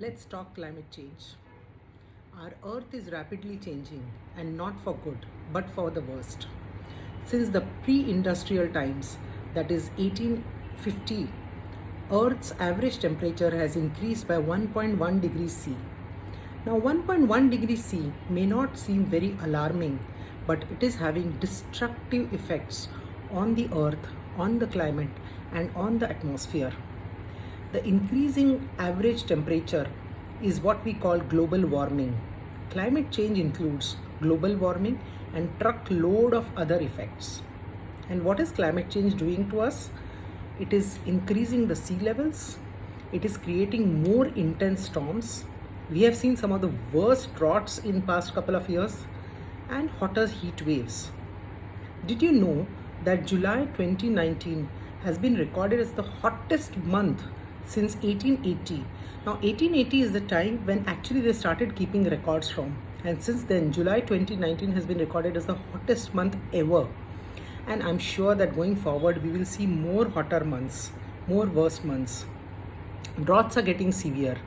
Let's talk climate change. Our earth is rapidly changing, and not for good, but for the worst. Since the pre industrial times, that is 1850, Earth's average temperature has increased by 1.1 degrees C. Now, 1.1 degrees C may not seem very alarming, but it is having destructive effects on the earth, on the climate, and on the atmosphere. The increasing average temperature is what we call global warming. Climate change includes global warming and truckload of other effects. And what is climate change doing to us? It is increasing the sea levels. It is creating more intense storms. We have seen some of the worst droughts in past couple of years and hotter heat waves. Did you know that July 2019 has been recorded as the hottest month since 1880? Now 1880 is the time when actually they started keeping records from, and since then July 2019 has been recorded as the hottest month ever. And I'm sure that going forward we will see more hotter months, more worse months. Droughts are getting severe.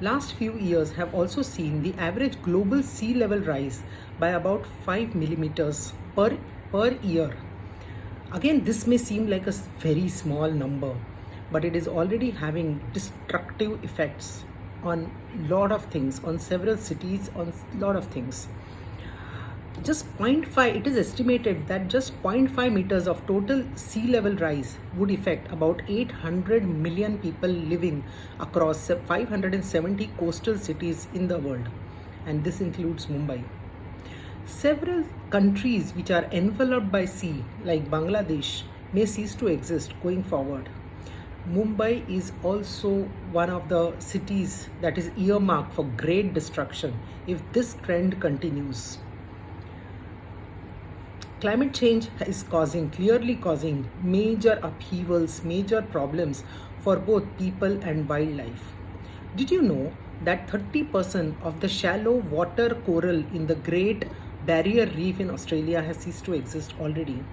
Last few years have also seen the average global sea level rise by about 5 millimeters per year. Again, this may seem like a very small number, but it is already having destructive effects on lot of things, on several cities, on lot of things. Just 0.5, it is estimated that just 0.5 meters of total sea level rise would affect about 800 million people living across 570 coastal cities in the world, and this includes Mumbai. Several countries which are enveloped by sea, like Bangladesh, may cease to exist going forward. Mumbai is also one of the cities that is earmarked for great destruction if this trend continues. Climate change is clearly causing major upheavals, major problems for both people and wildlife. Did you know that 30% of the shallow water coral in the Great Barrier Reef in Australia has ceased to exist already?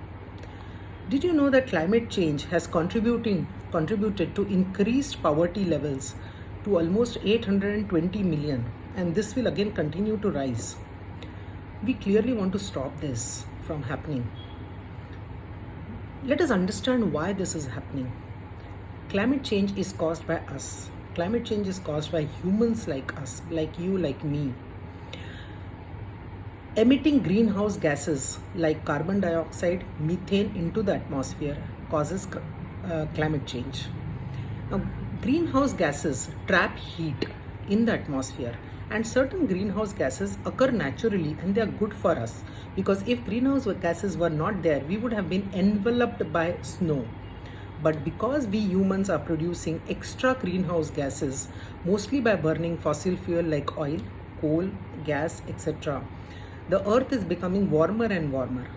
Did you know that climate change has contributed to increased poverty levels to almost 820 million, and this will again continue to rise? We clearly want to stop this from happening. Let us understand why this is happening. Climate change is caused by us. Climate change is caused by humans like us, like you, like me. Emitting greenhouse gases like carbon dioxide, methane into the atmosphere causes climate change. Now, greenhouse gases trap heat in the atmosphere, and certain greenhouse gases occur naturally and they are good for us, because if greenhouse gases were not there, we would have been enveloped by snow. But because we humans are producing extra greenhouse gases, mostly by burning fossil fuel like oil, coal, gas, etc., the earth is becoming warmer and warmer.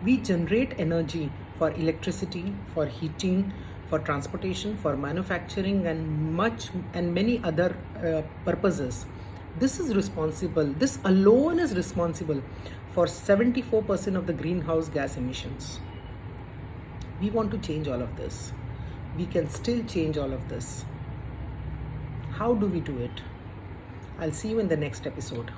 We generate energy for electricity, for heating, for transportation, for manufacturing, and many other purposes. This alone is responsible for 74% of the greenhouse gas emissions. We want to change all of this. We can still change all of this. How do we do it? I'll see you in the next episode.